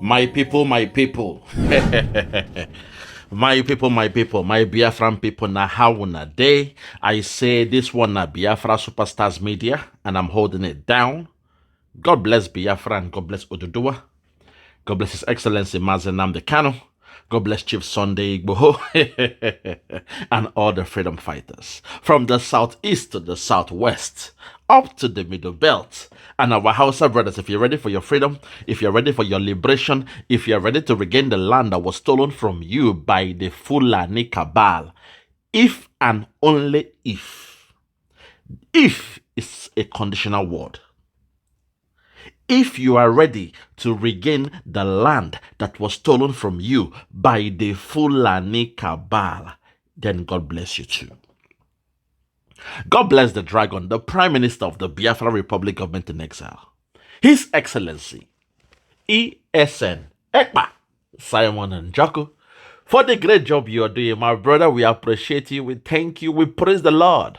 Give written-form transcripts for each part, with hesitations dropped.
My people, my people. My people, my people, my Biafran people, na how una day. I say this one na Biafra Superstars Media, and I'm holding it down. God bless Biafra and God bless Oduduwa. God bless His Excellency Mazen Nnamdi Kanu. God bless Chief Sunday Igboho and all the freedom fighters from the southeast to the southwest, up to the middle belt. And our Hausa brothers, if you're ready for your freedom, if you're ready for your liberation, if you're ready to regain the land that was stolen from you by the Fulani cabal, if and only if is a conditional word. If you are ready to regain the land that was stolen from you by the Fulani cabal, then God bless you too. God bless the dragon, the Prime Minister of the Biafra Republic Government in Exile, His Excellency, ESN, Ekpa, Simon and Jocko, for the great job you are doing. My brother, we appreciate you, we thank you, we praise the Lord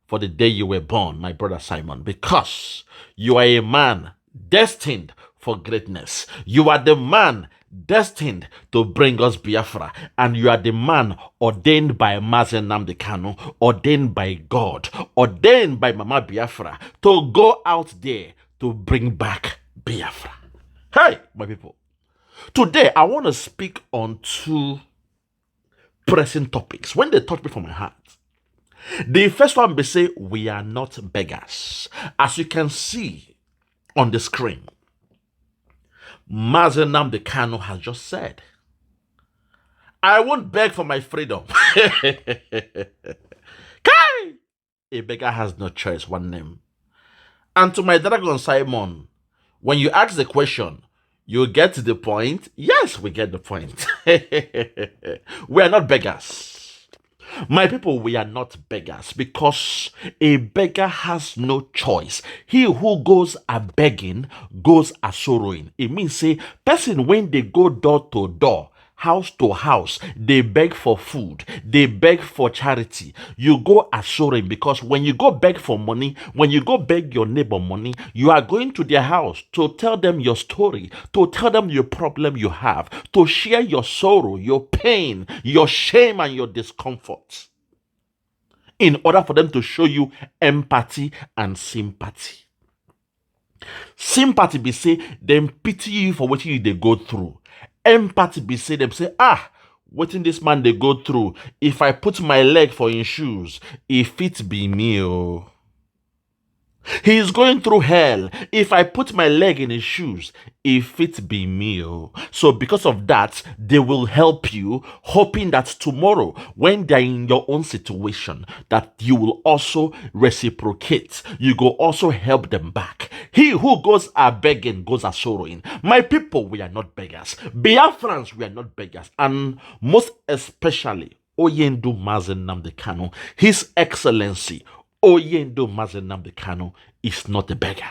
for the day you were born, my brother Simon, because you are a man destined for greatness. You are the man destined to bring us Biafra, and you are the man ordained by Mazen Nnamdi Kanu, ordained by God, ordained by Mama Biafra to go out there to bring back Biafra. Hey, my people. Today, I want to speak on two pressing topics when they touch me from my heart. The first one, they say, we are not beggars. As you can see on the screen, Mazen Nnamdi Kanu has just said, I won't beg for my freedom. A beggar has no choice, one name. And to my dragon Simon, when you ask the question, you get to the point. Yes, we get the point. We are not beggars. My people, we are not beggars, because a beggar has no choice. He who goes a begging goes a sorrowing. It means, say, person when they go door to door, house to house, they beg for food, they beg for charity. You go a sorrowing, because when you go beg for money, when you go beg your neighbor money, you are going to their house to tell them your story, to tell them your problem you have, to share your sorrow, your pain, your shame, and your discomfort, in order for them to show you empathy and sympathy. Sympathy be say them pity you for what you they go through. Empathy be say them say, what in this man they go through, if I put my leg for his shoes, if it be me, oh. He is going through hell. If I put my leg in his shoes, if it be me, oh. So because of that, they will help you, hoping that tomorrow, when they're in your own situation, that you will also reciprocate. You go also help them back. He who goes a begging goes a sorrowing. My people, we are not beggars. Biafrans, we are not beggars. And most especially, Oyendu Mazen Nnamdi Kanu, His Excellency, Oyendo Mazen Nnamdi Kanu, is not a beggar.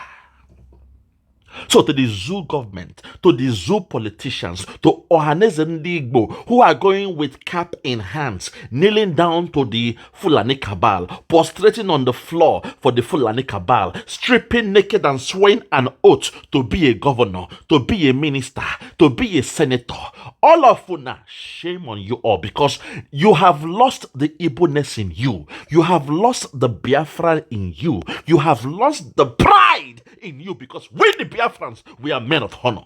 So to the zoo government, to the zoo politicians, to Ohaneze Ndigbo, who are going with cap in hands, kneeling down to the Fulani cabal, prostrating on the floor for the Fulani cabal, stripping naked and swearing an oath to be a governor, to be a minister, to be a senator. All of Funa, shame on you all, because you have lost the Igbo-ness in you. You have lost the Biafra in you. You have lost the pride in you, because we the Biafrans, we are men of honor.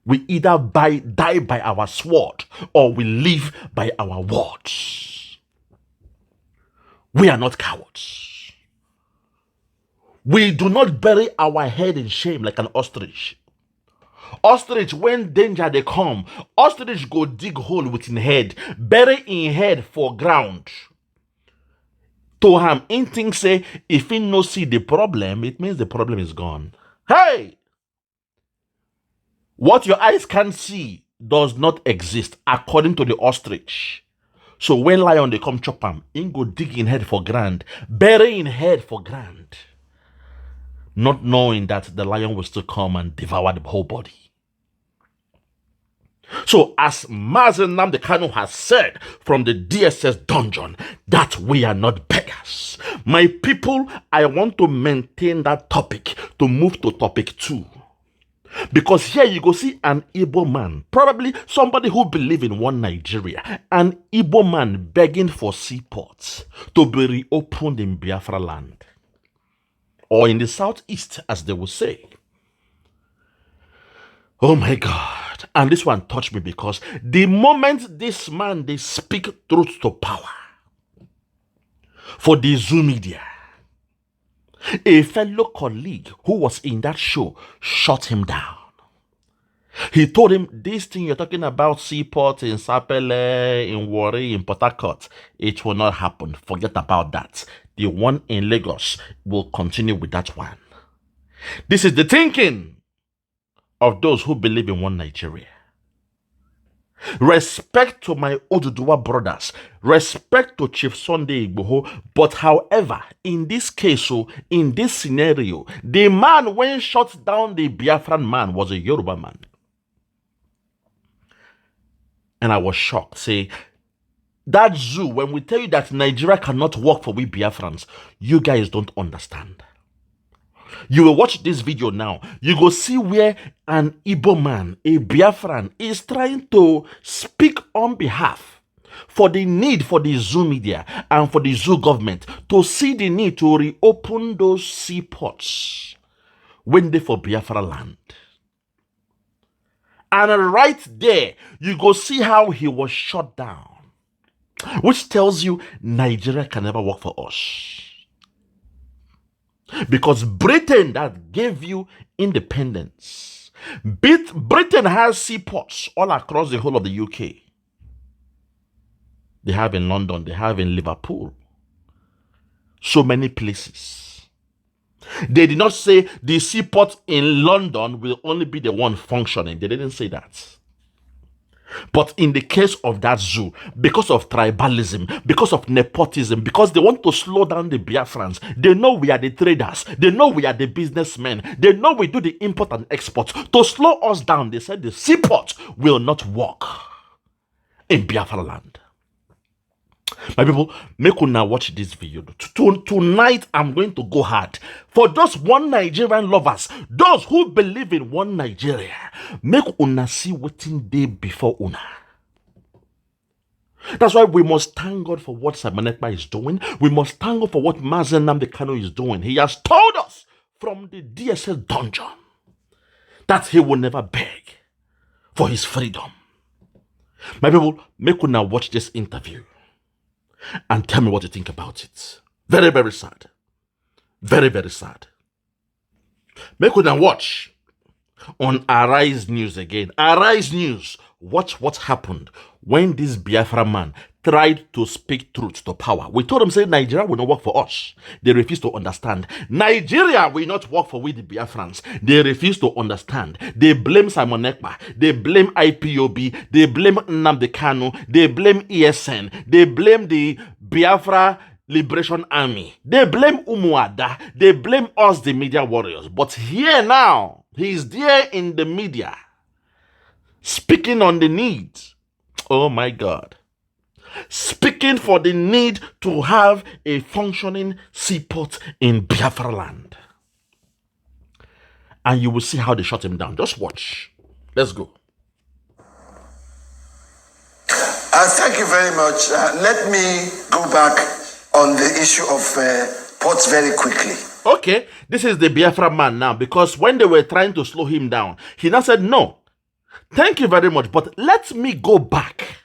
We either die by our sword, or we live by our words. We are not cowards. We do not bury our head in shame like an ostrich. Ostrich, when danger they come, ostrich go dig hole with in head, bury in head for ground. To him, in things say, if he no see the problem, it means the problem is gone. Hey! What your eyes can't see does not exist, according to the ostrich. So when lion they come chop him, he go dig in head for ground, bury in head for ground, not knowing that the lion will still come and devour the whole body. So as Mazen Nnamdi Kanu has said from the DSS dungeon, that we are not beggars. My people, I want to maintain that topic to move to topic 2. Because here you go see an Igbo man, probably somebody who believe in one Nigeria, an Igbo man begging for seaports to be reopened in Biafraland, or in the southeast, as they would say. Oh my God. And this one touched me because the moment this man, they speak truth to power for the Zoom media, a fellow colleague who was in that show shut him down. He told him, this thing you're talking about, Seaports in Sapele, in Warri, in Port Harcourt, it will not happen. Forget about that. The one in Lagos will continue with that one. This is the thinking of those who believe in one Nigeria. Respect to my Oduduwa brothers. Respect to Chief Sunday Igboho. But however, in this case, in this scenario, the man when shot down the Biafran man was a Yoruba man. And I was shocked. Say, that zoo, when we tell you that Nigeria cannot work for we Biafrans, you guys don't understand. You will watch this video now. You go see where an Igbo man, a Biafran, is trying to speak on behalf for the need for the zoo media and for the zoo government to see the need to reopen those seaports when they for Biafraland. And right there, you go see how he was shot down, which tells you Nigeria can never work for us. Because Britain that gave you independence, Britain has seaports all across the whole of the UK. They have in London, they have in Liverpool, so many places. They did not say the seaport in London will only be the one functioning. They didn't say that. But in the case of that zoo, because of tribalism, because of nepotism, because they want to slow down the Biafrans, they know we are the traders, they know we are the businessmen, they know we do the import and export. To slow us down, they said the seaport will not work in Biafraland. My people, make una watch this video. Tonight, I'm going to go hard. For those one Nigerian lovers, those who believe in one Nigeria, make una see what's in there before una. That's why we must thank God for what Simon Ekpa is doing. We must thank God for what Mazen Nnamdi Kanu is doing. He has told us from the DSS dungeon that he will never beg for his freedom. My people, make una watch this interview and tell me what you think about it. Very, very sad. Very, very sad. Make una watch on Arise News again. Arise News. Watch what happened when this Biafra man tried to speak truth to power. We told them, say, Nigeria will not work for us. They refused to understand. Nigeria will not work for we the Biafrans. They refuse to understand. They blame Simon Ekpa. They blame IPOB. They blame Nnamdi Kanu. They blame ESN. They blame the Biafra Liberation Army. They blame Umuada. They blame us, the media warriors. But here now, he is there in the media, speaking on the need. Oh my God. Speaking for the need to have a functioning seaport in Biafraland. And you will see how they shut him down. Just watch. Let's go. Thank you very much. Let me go back on the issue of ports very quickly. Okay, this is the Biafra man now, because when they were trying to slow him down, he now said, no, thank you very much, but let me go back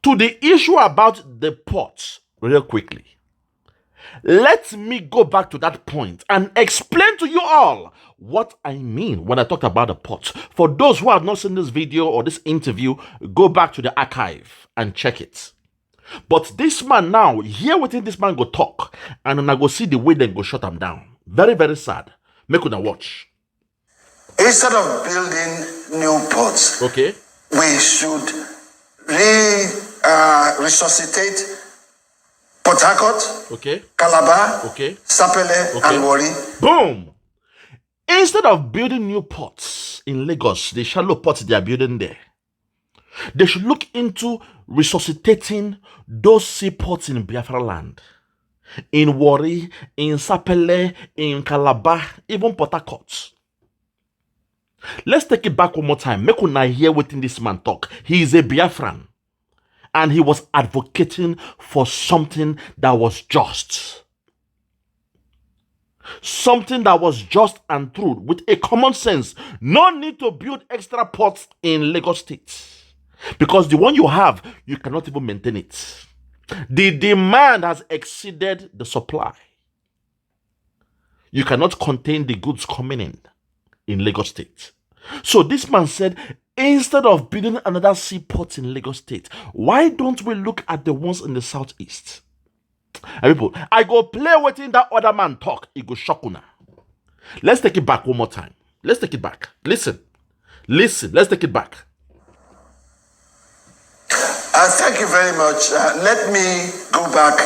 to the issue about the ports real quickly. Let me go back to that point and explain to you all what I mean when I talk about the ports. For those who have not seen this video or this interview, go back to the archive and check it. But this man now, here within this man go talk, and then I go see the way they go shut him down. Very, very sad. Make una watch. Instead of building new ports, okay, we should resuscitate Port Harcourt, okay, Calabar, okay, Sapele, okay, and Warri. Boom! Instead of building new ports in Lagos, the shallow ports they are building there, they should look into resuscitating those seaports in Biafraland, in Warri, in Sapele, in Calabar, even Port Harcourt. Let's take it back one more time. Make una hear what this man talk. He is a Biafran. And he was advocating for something that was just. Something that was just and true with a common sense. No need to build extra ports in Lagos State. Because the one you have, you cannot even maintain it. The demand has exceeded the supply. You cannot contain the goods coming in Lagos State. So this man said, instead of building another seaport in Lagos State, why don't we look at the ones in the southeast? And people, I go play waiting that other man talk. It go shock una. Let's take it back one more time. Let's take it back. Listen. Let's take it back. Thank you very much. Let me go back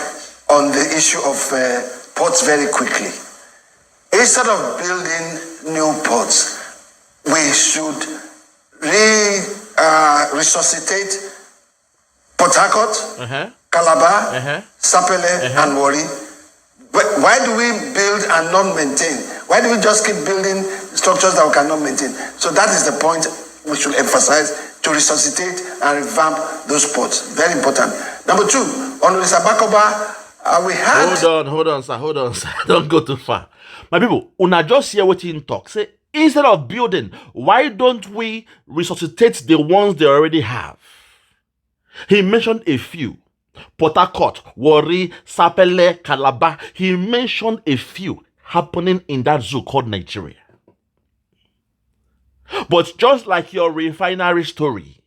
on the issue of ports very quickly. Instead of building new ports, we should resuscitate Port Harcourt, Calabar, Sapele, and Warri. But why do we build and not maintain? Why do we just keep building structures that we cannot maintain? So that is the point we should emphasize, to resuscitate and revamp those ports. Very important. Number two, on Sabakoba, we had... Hold on, sir. Don't go too far. My people, una just hear what he talk. Say, instead of building, why don't we resuscitate the ones they already have? He mentioned a few. Port Harcourt, Warri, Sapele, Calabar. He mentioned a few happening in that zoo called Nigeria. But just like your refinery story,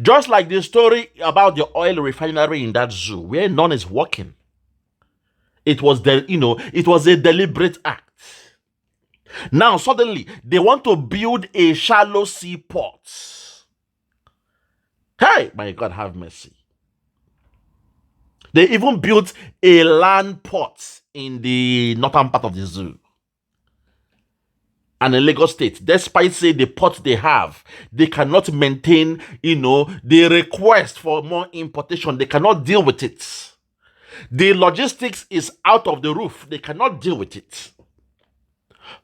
just like the story about the oil refinery in that zoo where none is working, it was a deliberate act. Now suddenly they want to build a shallow seaport. Hey, my God, have mercy. They even built a land port in the northern part of the zoo. And in Lagos State, despite say the port they have, they cannot maintain, the request for more importation. They cannot deal with it. The logistics is out of the roof. They cannot deal with it.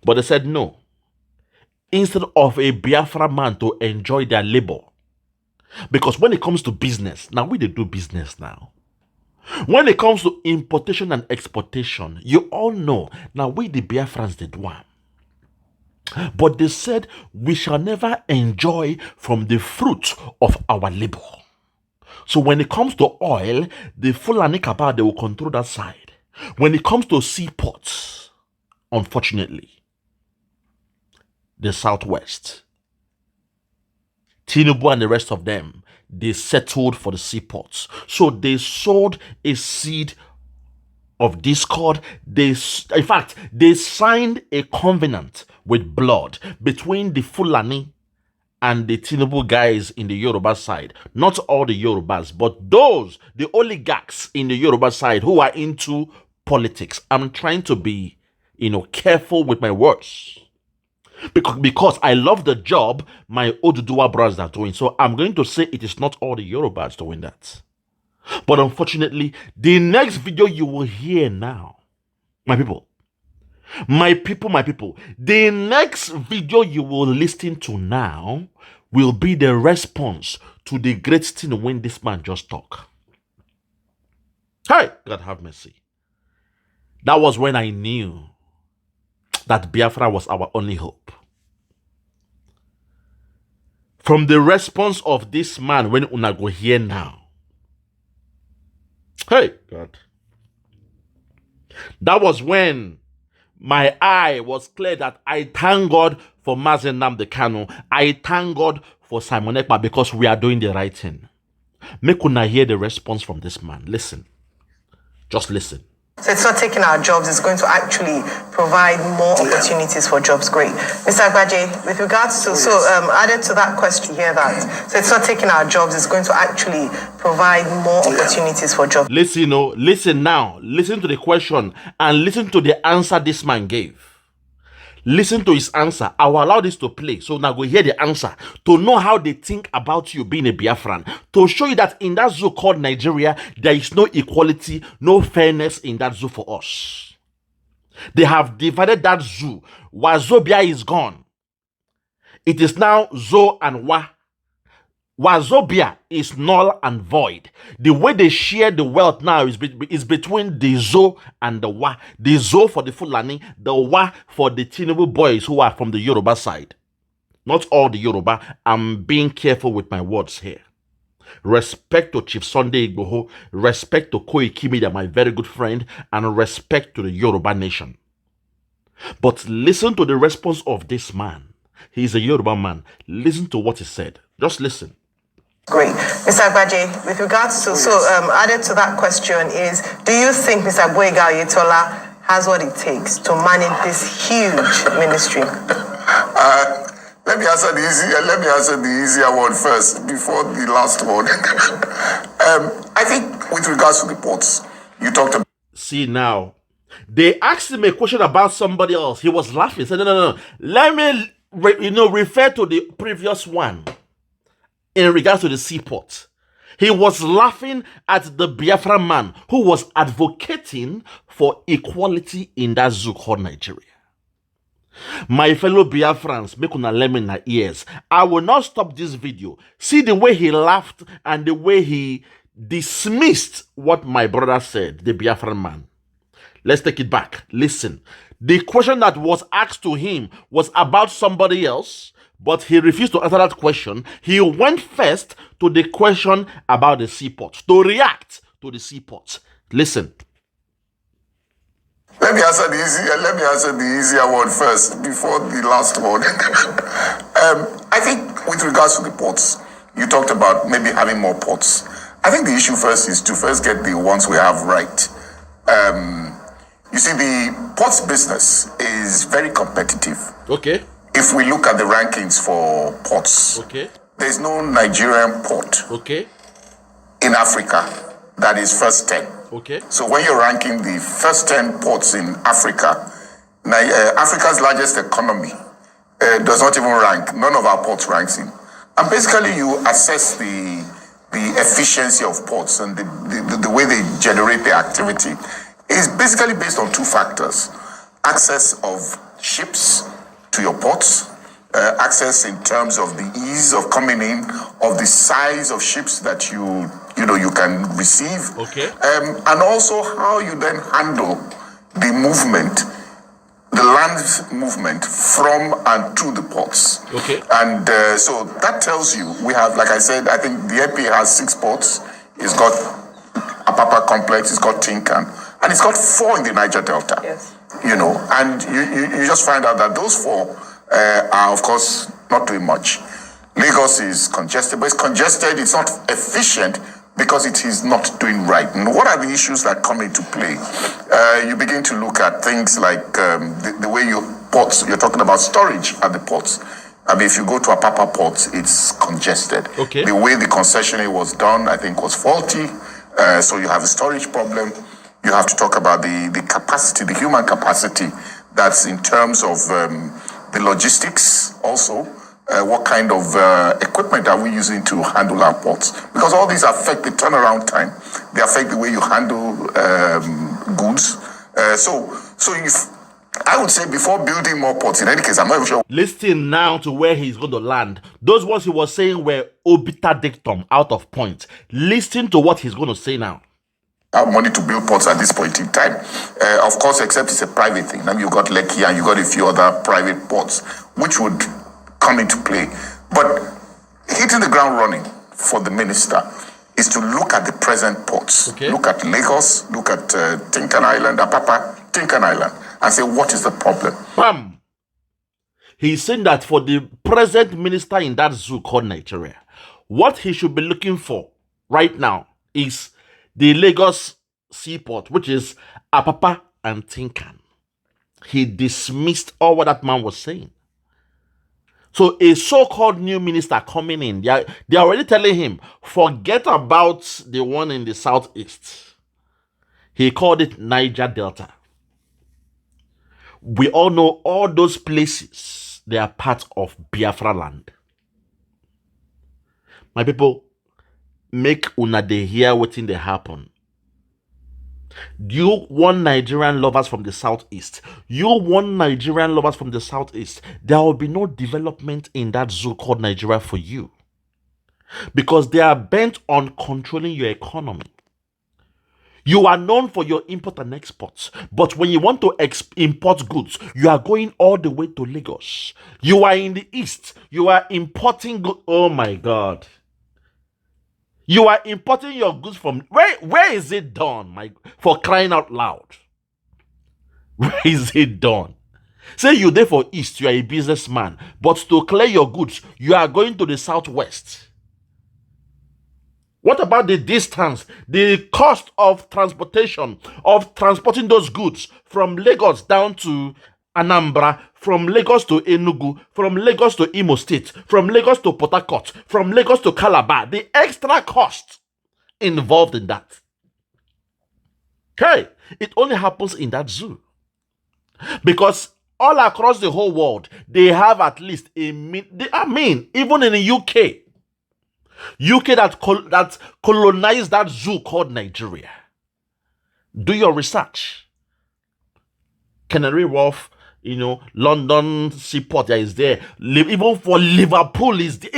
But they said no. Instead of a Biafra man to enjoy their labor. Because when it comes to business, now we do business now. When it comes to importation and exportation, you all know, now we the Biafrans did one. But they said we shall never enjoy from the fruit of our labor. So when it comes to oil, the Fulani Kaba, they will control that side. When it comes to seaports, unfortunately, the southwest, Tinubu and the rest of them, they settled for the seaports. So they sowed a seed of discord. In fact, they signed a covenant with blood between the Fulani and the Tinubu guys in the Yoruba side. Not all the Yorubas, but those, the oligarchs in the Yoruba side who are into politics. I'm trying to be, careful with my words. Because I love the job my Oduduwa brothers are doing. So I'm going to say it is not all the Yorubas doing that. But unfortunately, the next video you will hear now, my people, the next video you will listen to now will be the response to the great thing when this man just talked. Hey, God have mercy. That was when I knew that Biafra was our only hope. From the response of this man when una go hear now. Hey, God. That was when my eye was clear that I thank God for Mazen Nnamdi Kanu. I thank God for Simon Ekpa because we are doing the right thing. Make una hear the response from this man. Listen. Just listen. So it's not taking our jobs, it's going to actually provide more opportunities for jobs. Great. Mr. Agbaje, with regards to, added to that question here that, so it's not taking our jobs, it's going to actually provide more opportunities for jobs. Listen now. Listen to the question and listen to the answer this man gave. Listen to his answer. I will allow this to play. So now go hear the answer. To know how they think about you being a Biafran. To show you that in that zoo called Nigeria, there is no equality, no fairness in that zoo for us. They have divided that zoo. Wazobia is gone. It is now Zo and Wa. Wazobia is null and void. The way they share the wealth now is between the Zo and the Wa. The Zo for the Fulani, the Wa for the Tinubu boys who are from the Yoruba side. Not all the Yoruba. I'm being careful with my words here. Respect to Chief Sunday Igboho, respect to Koikimi, they're my very good friend, and respect to the Yoruba nation. But listen to the response of this man. He's a Yoruba man. Listen to what he said. Just listen. Great. Mr. Agbaje, with regards to, added to that question is, do you think Mr. Boyega Oyetola has what it takes to manage this huge ministry? Let me answer the easier one first before the last one. I think with regards to the ports, you talked about. See now, they asked him a question about somebody else. He was laughing. He said, no. Let me, refer to the previous one in regards to the seaport. He was laughing at the Biafran man who was advocating for equality in that zoo called Nigeria. My fellow Biafrans, make una lend me in my ears. I will not stop this video. See the way he laughed and the way he dismissed what my brother said, the Biafran man. Let's take it back. Listen. The question that was asked to him was about somebody else, but he refused to answer that question. He went first to the question about the seaports, to react to the seaports. Listen. Let me answer the easier one first before the last one. I think with regards to the ports, you talked about maybe having more ports. I think the issue first is to first get the ones we have right. You see, the ports business is very competitive. Okay. If we look at the rankings for ports, okay, there's no Nigerian port okay in Africa that is first 10. Okay. So when you're ranking the first 10 ports in Africa, Africa's largest economy does not even rank. None of our ports ranks in. And basically you assess the efficiency of ports and the way they generate their activity is basically based on two factors. Access of ships to your ports, access in terms of the ease of coming in, of the size of ships that you can receive, okay, and also how you then handle the movement, the land movement from and to the ports. Okay. And so that tells you we have, like I said, I think the EP has 6 ports. It's got Apapa Complex, it's got Tinkan, and it's got 4 in the Niger Delta. Yes. And you just find out that those 4 are, of course, not doing much. Lagos is congested, but it's congested, it's not efficient because it is not doing right. And what are the issues that come into play? You begin to look at things like the way ports, you're talking about storage at the ports. I mean, if you go to Apapa port, it's congested. Okay. The way the concessioning was done, I think, was faulty. So you have a storage problem. You have to talk about the capacity, the human capacity that's in terms of the logistics also. What kind of equipment are we using to handle our ports? Because all these affect the turnaround time. They affect the way you handle goods. So if I would say before building more ports, in any case, I'm not even sure. Listen now to where he's going to land. Those words he was saying were obiter dictum, out of point. Listen to what he's going to say now. Have money to build ports at this point in time. Of course, except it's a private thing. Now you've got Lekki and you've got a few other private ports, which would come into play. But hitting the ground running for the minister is to look at the present ports. Okay. Look at Lagos, look at Tinkan Island, Apapa, Tinkan Island, and say, what is the problem? Bam! He's saying that for the present minister in that zoo called Nigeria, what he should be looking for right now is the Lagos Seaport, which is Apapa and Tinkan. He dismissed all what that man was saying. So a so-called new minister coming in, they are already telling him, forget about the one in the southeast. He called it Niger Delta. We all know all those places, they are part of Biafraland. My people, make una dey hear wetin dey happen. You want Nigerian lovers from the southeast. You want Nigerian lovers from the southeast. There will be no development in that zoo called Nigeria for you. Because they are bent on controlling your economy. You are known for your import and exports, but when you want to import goods, you are going all the way to Lagos. You are in the east. You are importing goods. Oh my God. You are importing your goods from where is it done? For crying out loud. Where is it done? Say you're there for east, you are a businessman, but to clear your goods, you are going to the southwest. What about the distance, the cost of transportation, of transporting those goods from Lagos down to Anambra, from Lagos to Enugu, from Lagos to Imo State, from Lagos to Port Harcourt, from Lagos to Calabar, the extra cost involved in that. Okay, it only happens in that zoo. Because all across the whole world, they have at least even in the UK that colonized that zoo called Nigeria. Do your research. Canary Wharf, London Seaport, there is there. Even for Liverpool is there.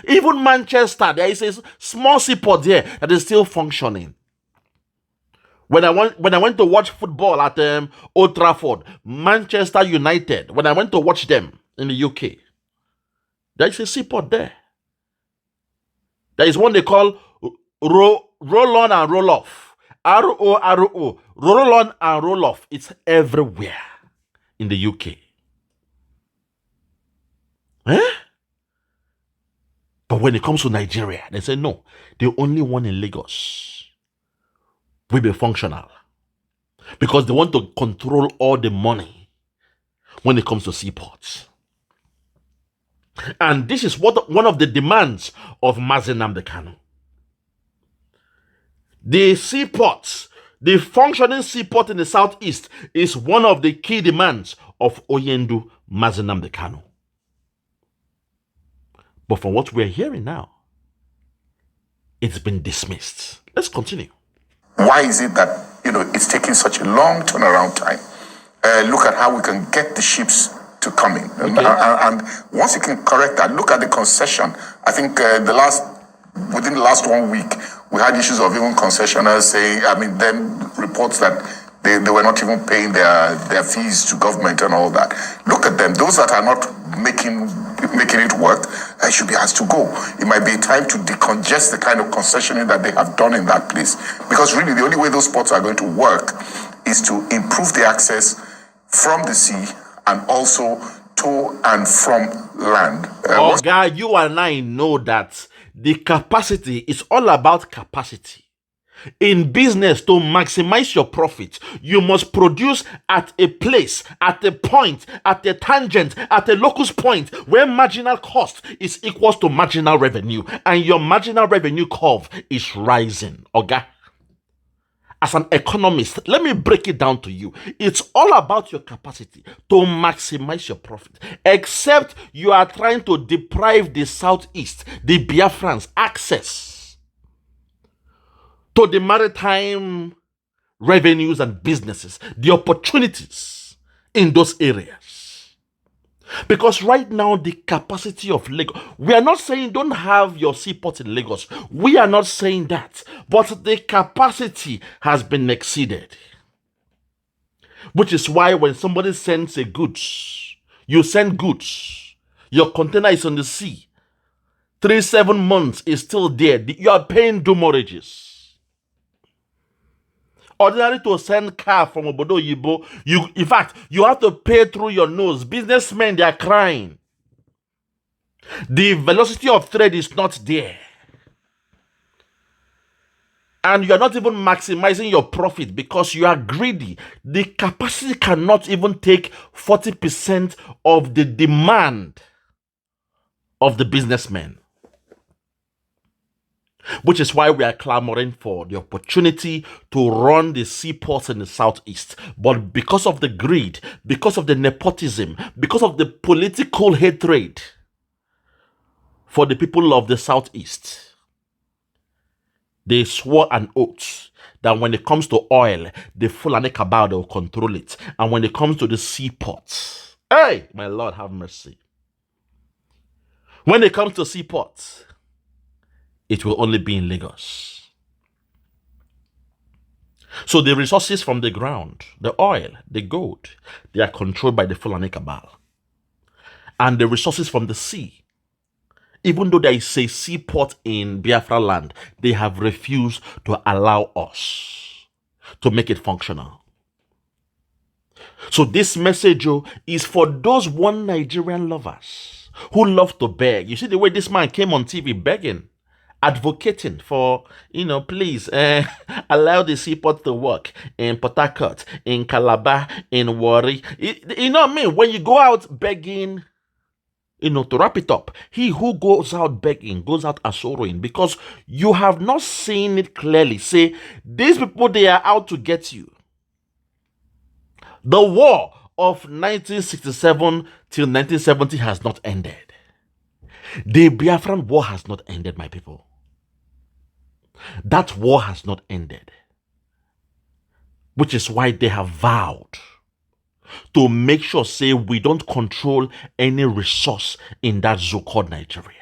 Even Manchester, there is a small seaport there that is still functioning. When I went to watch football at Old Trafford, Manchester United, when I went to watch them in the UK, there is a seaport there. There is one they call roll on and roll off. RORO. Roll on and roll off. It's everywhere in the UK. But when it comes to Nigeria, they say no. The only one in Lagos will be functional. Because they want to control all the money when it comes to seaports. And this is one of the demands of Mazi Nnamdi Kanu. The seaports, the functioning seaport in the southeast is one of the key demands of Oyendu Mazi Nnamdi Kanu. But from what we're hearing now, it's been dismissed. Let's continue. Why is it that, it's taking such a long turnaround time? Look at how we can get the ships to come in. Okay. And once you can correct that, look at the concession. I think within the last 1 week, we had issues of even concessioners saying, then reports that they were not even paying their fees to government and all that. Look at them. Those that are not making it work, should be asked to go. It might be time to decongest the kind of concessioning that they have done in that place. Because really, the only way those ports are going to work is to improve the access from the sea and also to and from land. You and I know that the capacity is all about capacity. In business, to maximize your profit, you must produce at a place, at a point, at a tangent, at a locus point where marginal cost is equal to marginal revenue, and your marginal revenue curve is rising. Okay? As an economist, let me break it down to you. It's all about your capacity to maximize your profit. Except you are trying to deprive the southeast, the Biafrans, access to the maritime revenues and businesses, the opportunities in those areas. Because right now, the capacity of Lagos, we are not saying don't have your seaport in Lagos. We are not saying that. But the capacity has been exceeded. Which is why when somebody sends a goods, you send goods, your container is on the sea, 3-7 months is still there. You are paying demurrages. Ordinary to send car from Obodo Yibo, in fact, you have to pay through your nose. Businessmen, they are crying. The velocity of trade is not there. And you are not even maximizing your profit because you are greedy. The capacity cannot even take 40% of the demand of the businessmen. Which is why we are clamoring for the opportunity to run the seaports in the southeast. But because of the greed, because of the nepotism, because of the political hatred for the people of the southeast, they swore an oath that when it comes to oil, the Fulani cabal will control it. And when it comes to the seaports, hey, my Lord, have mercy. When it comes to seaports, it will only be in Lagos. So the resources from the ground, the oil, the gold, they are controlled by the Fulani cabal. And the resources from the sea, even though there is a seaport in Biafraland, they have refused to allow us to make it functional. So this message is for those one Nigerian lovers who love to beg. You see the way this man came on TV begging, advocating for, please allow the seaport to work in Port Harcourt, in Calabar, in Warri. You know what I mean? When you go out begging, to wrap it up, he who goes out begging goes out assuring, because you have not seen it clearly. Say, these people, they are out to get you. The war of 1967 till 1970 has not ended. The Biafran war has not ended, my people. That war has not ended. Which is why they have vowed to make sure, say, we don't control any resource in that zoo called Nigeria.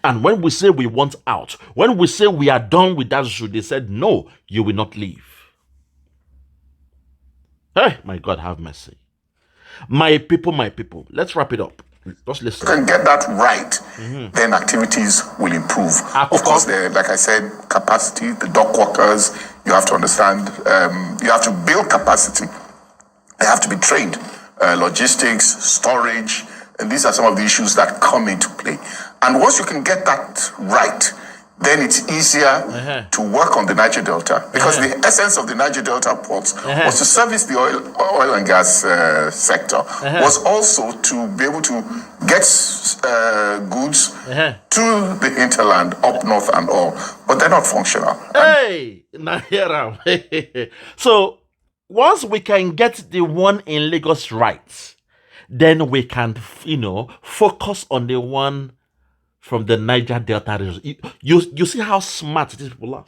And when we say we want out, when we say we are done with that zoo, they said, no, you will not leave. Hey, my God, have mercy. My people, let's wrap it up. Just listen. If you can get that right, then activities will improve. Of course, like I said, capacity, the dock workers, you have to understand, you have to build capacity. They have to be trained. Logistics, storage, and these are some of the issues that come into play. And once you can get that right, then it's easier to work on the Niger Delta, because the essence of the Niger Delta ports was to service the oil and gas sector, was also to be able to get goods to the hinterland, up north and all, but they're not functional. Hey, Nahira. So once we can get the one in Lagos right, then we can, focus on the one from the Niger Delta region. You see how smart these people are?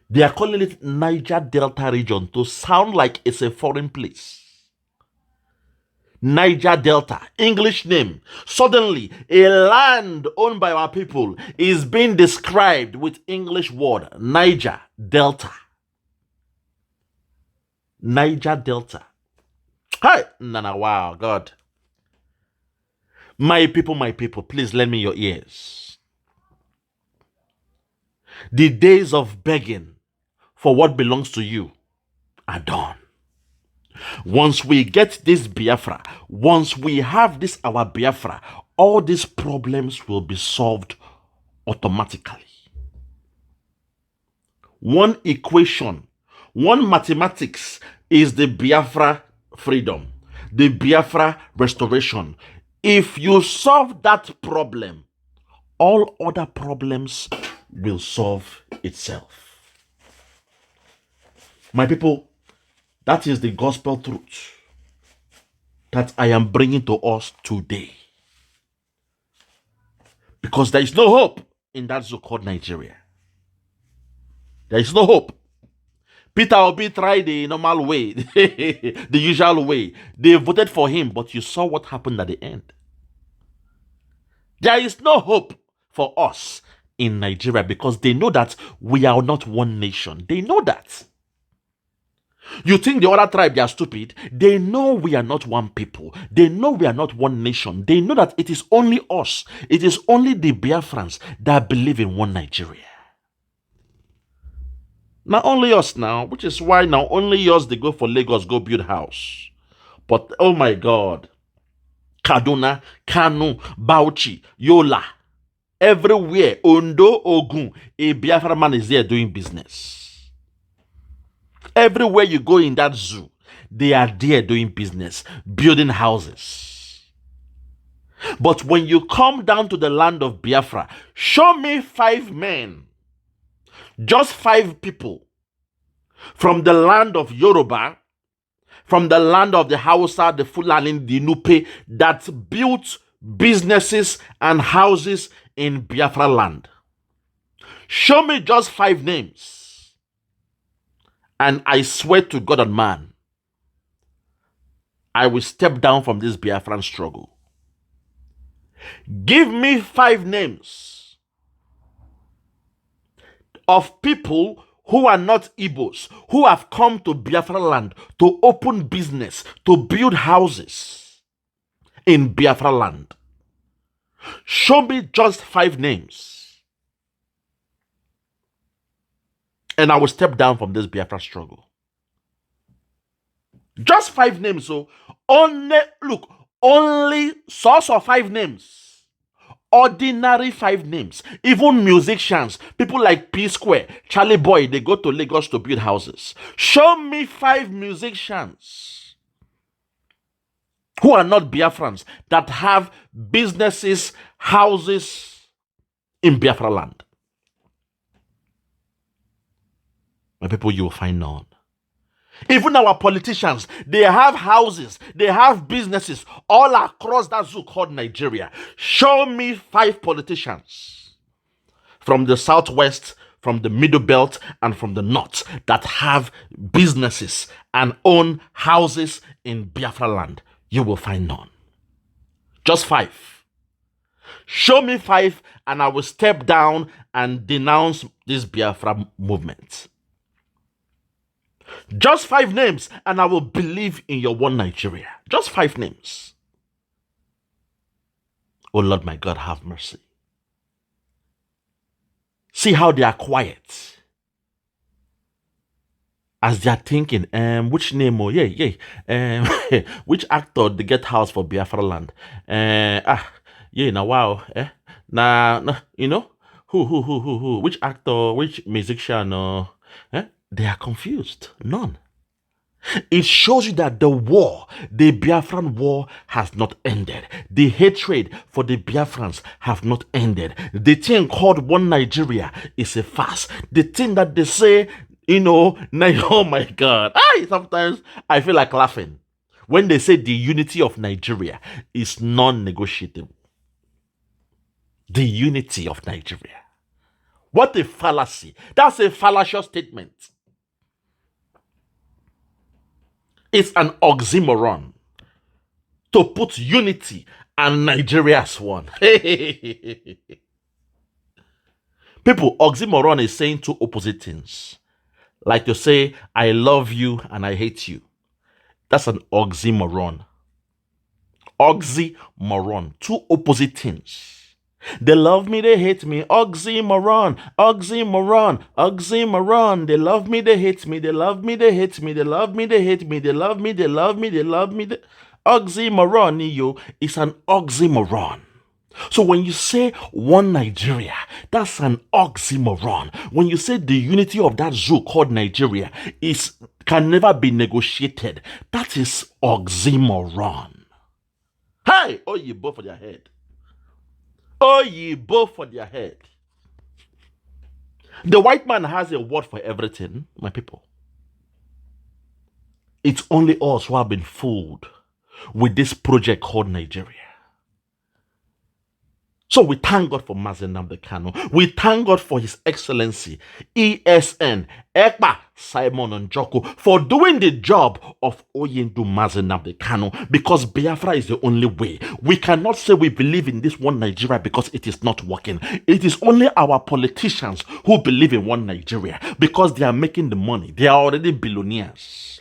They are calling it Niger Delta region to sound like it's a foreign place. Niger Delta, English name. Suddenly, a land owned by our people is being described with English word, Niger Delta. Niger Delta. Hi! Nana, wow, God. My people, please lend me your ears. The days of begging for what belongs to you are done. Once we get this Biafra, once we have this our Biafra, all these problems will be solved automatically. One equation, one mathematics is the Biafra freedom, the Biafra restoration. If you solve that problem, all other problems will solve itself. My people, that is the gospel truth that I am bringing to us today. Because there is no hope in that so-called Nigeria. There is no hope. Peter Obi tried the normal way, the usual way. They voted for him, but you saw what happened at the end. There is no hope for us in Nigeria because they know that we are not one nation. They know that. You think the other tribe, they are stupid? They know we are not one people. They know we are not one nation. They know that it is only us. It is only the Biafrans that believe in one Nigeria. Not only us now, which is why now only us they go for Lagos, go build house. But oh my God, Kaduna, Kanu, Bauchi, Yola, everywhere, Ondo, Ogun, a Biafra man is there doing business. Everywhere you go in that zoo, they are there doing business, building houses. But when you come down to the land of Biafra, show me 5 men, just 5 people from the land of Yoruba, from the land of the Hausa, the Fulani, the Nupe, that built businesses and houses in Biafra land. Show me just 5 names. And I swear to God and man, I will step down from this Biafran struggle. Give me 5 names of people who are not Igbos, who have come to Biafraland to open business, to build houses in Biafraland. Show me just 5 names, and I will step down from this Biafra struggle. Just 5 names, so only source of 5 names. Ordinary 5 names. Even musicians, people like P Square, Charlie Boy, they go to Lagos to build houses. Show me 5 musicians who are not Biafrans that have businesses, houses in Biafraland. My people, you will find none. Even our politicians, they have houses, they have businesses all across that zoo called Nigeria. Show me 5 politicians from the southwest, from the middle belt, and from the north that have businesses and own houses in Biafraland. You will find none. Just 5. Show me 5 and I will step down and denounce this Biafra movement. Just 5 names and I will believe in your one Nigeria. Just 5 names. Oh Lord, my God, have mercy. See how they are quiet as they are thinking, which name? Oh, which actor they get house for Biafraland? Now wow, you know, who, which actor, which musician, They are confused. None. It shows you that the war, the Biafran war, has not ended. The hatred for the Biafrans have not ended. The thing called one Nigeria is a farce. The thing that they say, oh my God. Sometimes I feel like laughing when they say the unity of Nigeria is non-negotiable. The unity of Nigeria. What a fallacy. That's a fallacious statement. It's an oxymoron to put unity and Nigeria as one. People, oxymoron is saying 2 opposite things. Like to say, I love you and I hate you. That's an oxymoron. Oxymoron. 2 opposite things. They love me, they hate me. Oxymoron, oxymoron, oxymoron. They love me, they hate me. They love me, they hate me. They love me, they hate me. They love me, they love me. They love me. Oxymoron, it's an oxymoron. So when you say one Nigeria, that's an oxymoron. When you say the unity of that zoo called Nigeria can never be negotiated, that is oxymoron. Hey, oh, you both for their head. Oh, ye both for their head. The white man has a word for everything, my people. It's only us who have been fooled with this project called Nigeria. So we thank God for Mazi Nnamdi Kanu. We thank God for His Excellency, ESN, Ekpa, Simon Njoku, for doing the job of Oyindu Mazi Nnamdi Kanu, because Biafra is the only way. We cannot say we believe in this one Nigeria because it is not working. It is only our politicians who believe in one Nigeria because they are making the money. They are already billionaires.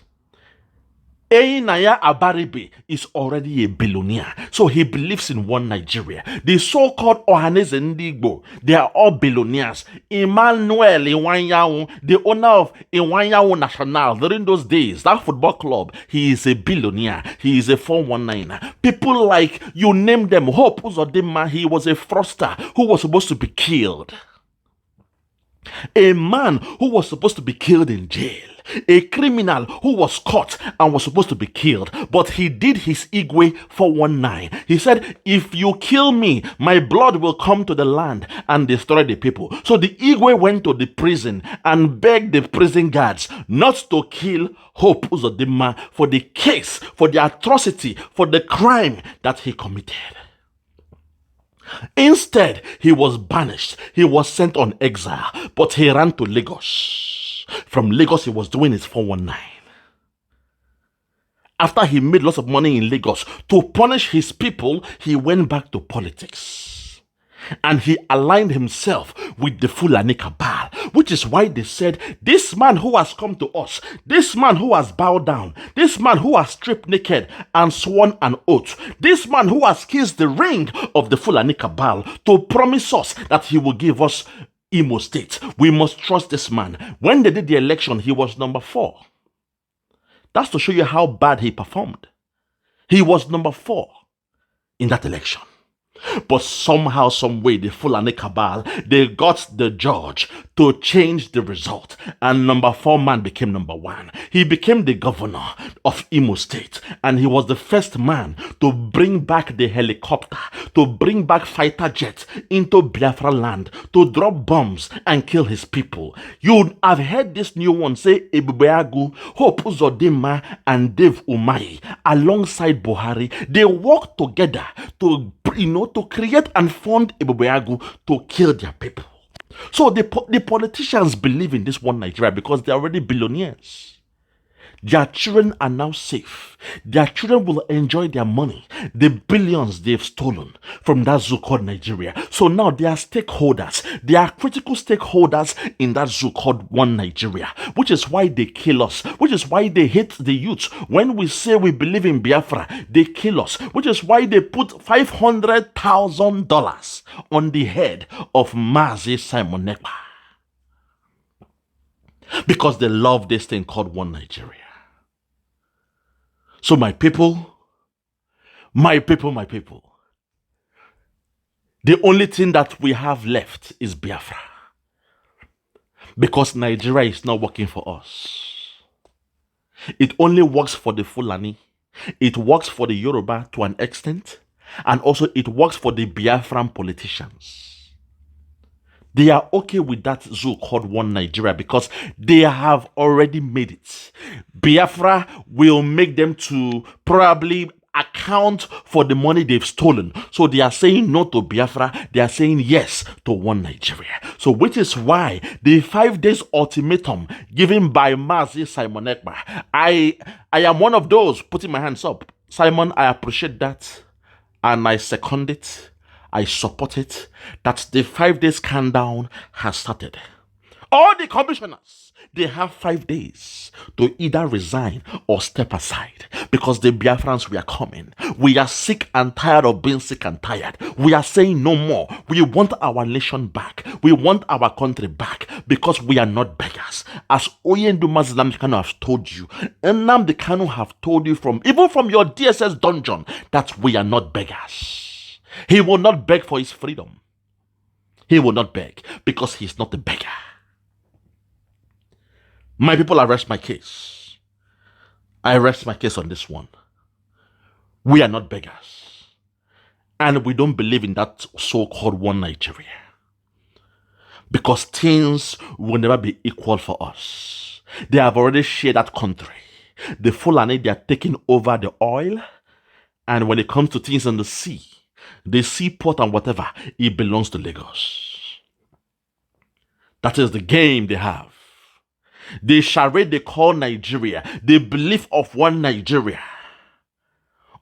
Einaya Abaribe is already a billionaire, so he believes in one Nigeria. The so-called Ohaneze Ndigbo, they are all billionaires. Emmanuel Iwanyawu, the owner of Iwanyawu National, during those days, that football club, he is a billionaire. He is a 419. People like, you name them, Hope Uzodinma, he was a fraudster who was supposed to be killed. A man who was supposed to be killed in jail. A criminal who was caught and was supposed to be killed, but he did his Igwe 419. He said, if you kill me, my blood will come to the land and destroy the people. So the Igwe went to the prison and begged the prison guards not to kill Hope Uzodinma for the case, for the atrocity, for the crime that he committed. Instead, he was banished. He was sent on exile, but he ran to Lagos. From Lagos, he was doing his 419. After he made lots of money in Lagos, to punish his people, he went back to politics. And he aligned himself with the Fulani cabal, which is why they said, this man who has come to us, this man who has bowed down, this man who has stripped naked and sworn an oath, this man who has kissed the ring of the Fulani cabal to promise us that he will give us Imo State. We must trust this man. When they did the election, he was number 4. That's to show you how bad he performed. He was number 4 in that election. But somehow, some way, the Fulani cabal, they got the judge to change the result. And number 4 man became number 1. He became the governor of Imo State. And he was the first man to bring back the helicopter, to bring back fighter jets into Biafraland, to drop bombs and kill his people. You have heard this new one say, Ebubeagu, Hope Uzodinma, and Dave Umahi, alongside Buhari, they worked together to create and fund Ebubeagu to kill their people. So the politicians believe in this one Nigeria because they're already billionaires. Their children are now safe. Their children will enjoy their money, the billions they've stolen from that zoo called Nigeria. So now they are stakeholders. They are critical stakeholders in that zoo called One Nigeria, which is why they kill us, which is why they hate the youth. When we say we believe in Biafra, they kill us, which is why they put $500,000 on the head of Mazi Simon Ekpa. Because they love this thing called One Nigeria. So my people, the only thing that we have left is Biafra. Because Nigeria is not working for us. It only works for the Fulani. It works for the Yoruba to an extent. And also it works for the Biafran politicians. They are okay with that zoo called One Nigeria because they have already made it. Biafra will make them to probably account for the money they've stolen. So they are saying no to Biafra. They are saying yes to One Nigeria. So which is why the 5 days ultimatum given by Mazi Simon Ekpa, I am one of those putting my hands up. Simon, I appreciate that. And I second it. I support it, that the 5 days countdown has started. All the commissioners, they have 5 days to either resign or step aside because the Biafrans, we are coming. We are sick and tired of being sick and tired. We are saying no more. We want our nation back. We want our country back because we are not beggars. As Oyenduma Nnamdi Kanu has told you, Nnamdi Kanu have told you even from your DSS dungeon that we are not beggars. He will not beg for his freedom. He will not beg because he's not a beggar. My people, I rest my case. I rest my case on this one. We are not beggars. And we don't believe in that so-called One Nigeria. Because things will never be equal for us. They have already shared that country. The Fulani, they are taking over the oil. And when it comes to things on the sea, the seaport and whatever, it belongs to Lagos. That is the game they have. The charade they call Nigeria, the belief of One Nigeria,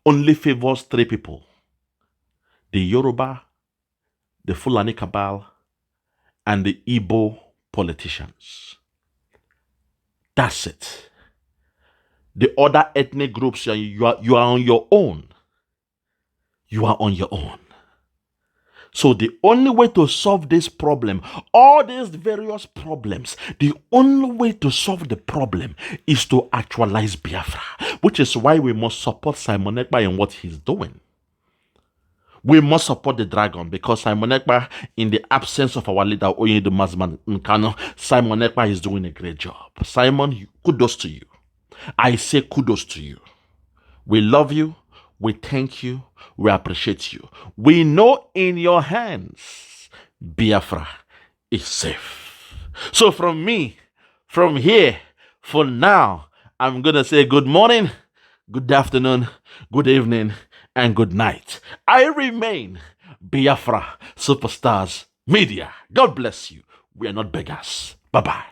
only favors 3 people. The Yoruba, the Fulani cabal, and the Igbo politicians. That's it. The other ethnic groups, you are on your own. You are on your own. So the only way to solve this problem, all these various problems, the only way to solve the problem is to actualize Biafra, which is why we must support Simon Ekpa in what he's doing. We must support the dragon because Simon Ekpa, in the absence of our leader, Oyenduma Nkano, Simon Ekpa is doing a great job. Simon, kudos to you. I say kudos to you. We love you. We thank you. We appreciate you. We know in your hands, Biafra is safe. So from me, from here, for now, I'm going to say good morning, good afternoon, good evening, and good night. I remain Biafra Superstars Media. God bless you. We are not beggars. Bye-bye.